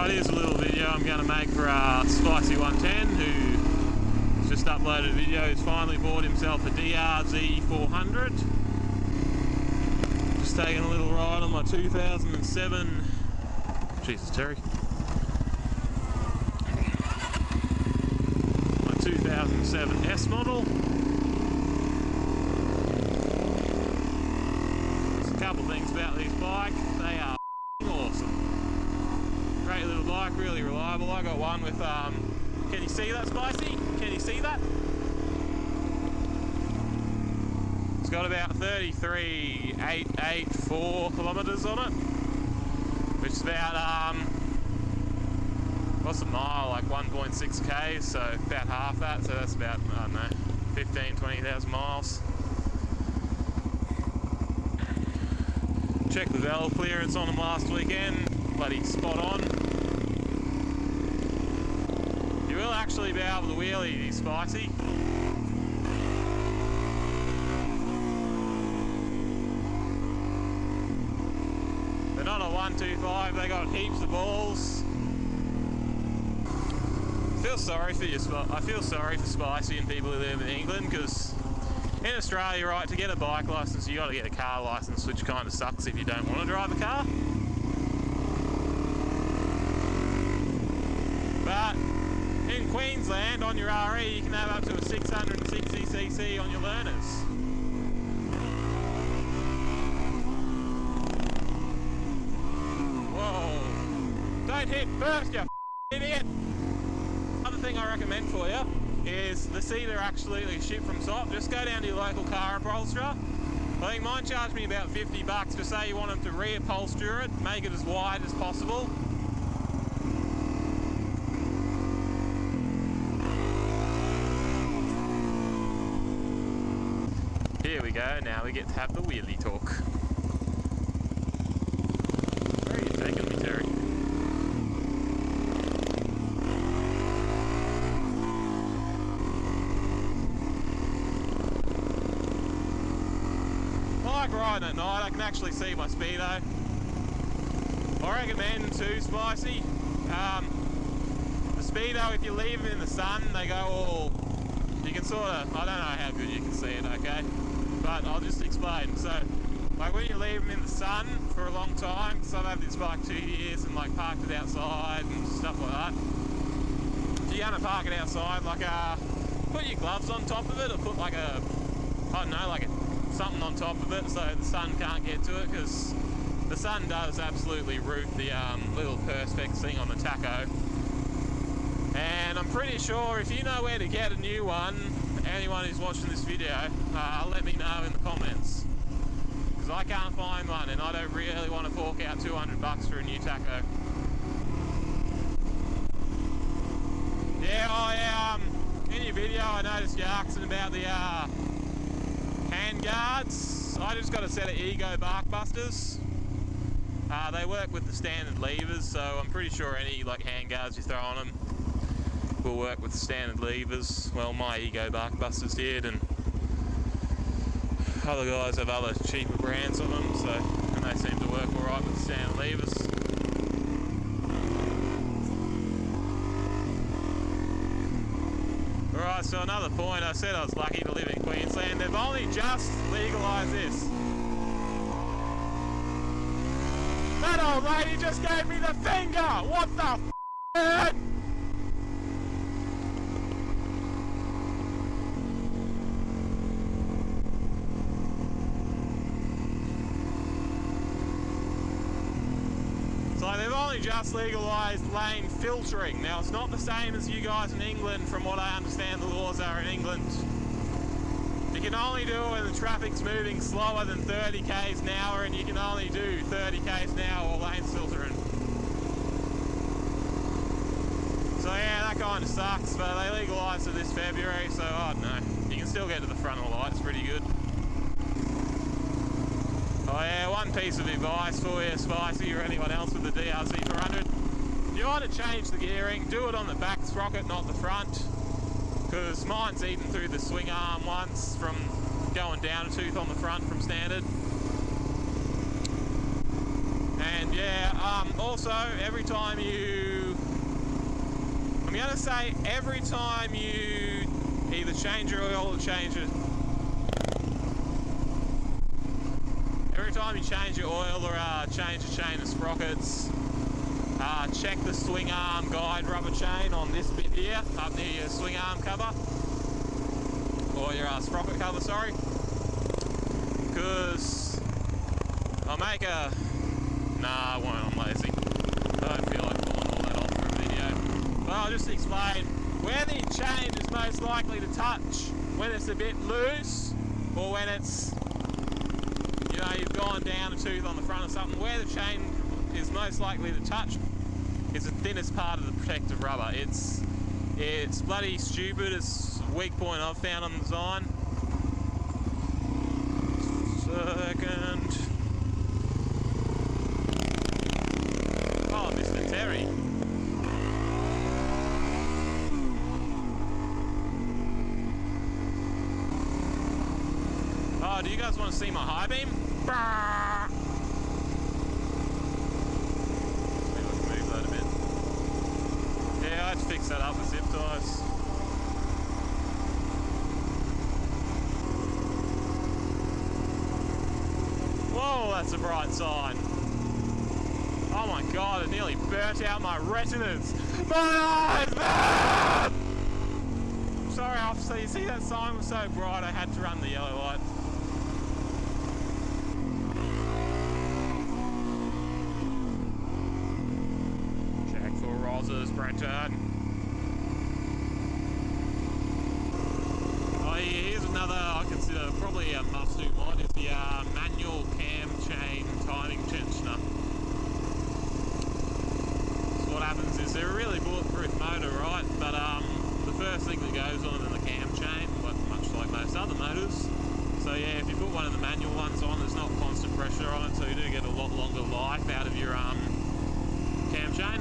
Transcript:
Alright, here's a little video I'm going to make for spicy110, who just uploaded a video. He's finally bought himself a drz400. Just taking a little ride on my 2007... Jesus, Terry. My 2007 S model. There's a couple things about these bikes. They are awesome. Great little bike, really reliable. I got one with, can you see that, Spicy? Can you see that? It's got about 33,884 kilometres on it, which is about, what's a mile, like 1.6k, so about half that, so that's about, I don't know, 20,000 miles. Checked the valve clearance on them last weekend, bloody spot on. You will actually be able to wheelie these, Spicy. They're not a 125, they got heaps of balls. I feel sorry for Spicy and people who live in England, because in Australia, right, to get a bike licence you got to get a car licence, which kind of sucks if you don't want to drive a car. But in Queensland, on your RE, you can have up to a 660cc on your learners. Whoa! Don't hit first, you idiot! Another thing I recommend for you is the seat are absolutely shit from top. Just go down to your local car upholsterer. I think mine charged me about $50 to say you want them to reupholster it, make it as wide as possible. Here we go, now we get to have the wheelie talk. Where are you taking me, Terry? I like riding at night, I can actually see my speedo. I recommend too, Spicy. The speedo, if you leave them in the sun, they go all... You can sort of... I don't know how good you can see it, okay? But I'll just explain. So, like when you leave them in the sun for a long time, so I've had this bike 2 years and like parked it outside and stuff like that. If you're gonna park it outside, like put your gloves on top of it, or put like a, I don't know, like something on top of it so the sun can't get to it, because the sun does absolutely root the little perspex thing on the tacho. And I'm pretty sure if you know where to get a new one, anyone who's watching this video, let me know in the comments, because I can't find one and I don't really want to fork out $200 for a new tacho. Yeah, in your video I noticed you asking about the hand guards. I just got a set of Ego bark busters. They work with the standard levers, so I'm pretty sure any like hand guards you throw on them will work with the standard levers. Well, my Ego bark busters did, and other guys have other cheaper brands of them, so, and they seem to work alright with the standard levers. Alright, so another point, I said I was lucky to live in Queensland. They've only just legalised this. That old lady just gave me the finger! What the f***? So they've only just legalised lane filtering. Now it's not the same as you guys in England, from what I understand the laws are in England. You can only do it when the traffic's moving slower than 30 k's an hour, and you can only do 30 k's an hour or lane filtering. So yeah, that kind of sucks, but they legalised it this February, so I don't know. You can still get to the front of the lights pretty good. Oh yeah, one piece of advice for you, Spicy, or anyone else with the drz400. If you want to change the gearing, do it on the back sprocket, not the front. Because mine's eaten through the swing arm once from going down a tooth on the front from standard. And yeah, also every time you I'm gonna say every time you either change your oil or change it, every time you change your oil or change the chain of sprockets, check the swing arm guide rubber chain on this bit here, up near your swing arm cover, or your sprocket cover, sorry, because I'll make a, nah I won't, I'm lazy, I don't feel like pulling all that off for a video, but I'll just explain where the chain is most likely to touch when it's a bit loose, or when it's, you know, you've gone down a tooth on the front or something. Where the chain is most likely to touch is the thinnest part of the protective rubber. It's bloody stupid. It's a weak point I've found on the design. Second. Oh, Mr. Terry. Oh, do you guys want to see my high beam? Maybe I can move that a bit. Yeah, I had to fix that up with zip ties. Whoa, that's a bright sign. Oh my god, it nearly burnt out my retinas. My eyes! Sorry, officer, you see that sign was so bright I had to run the yellow light. Check for roses, Brenton. Oh, here's another I consider probably a must-do mod, is the manual cam chain timing tensioner. So what happens is they're a really bulletproof motor, right? But the first thing that goes on in the cam chain, much like most other motors. So yeah, if you put one of the manual ones on, there's not constant pressure on it, so you do get a lot longer life out of your cam chain.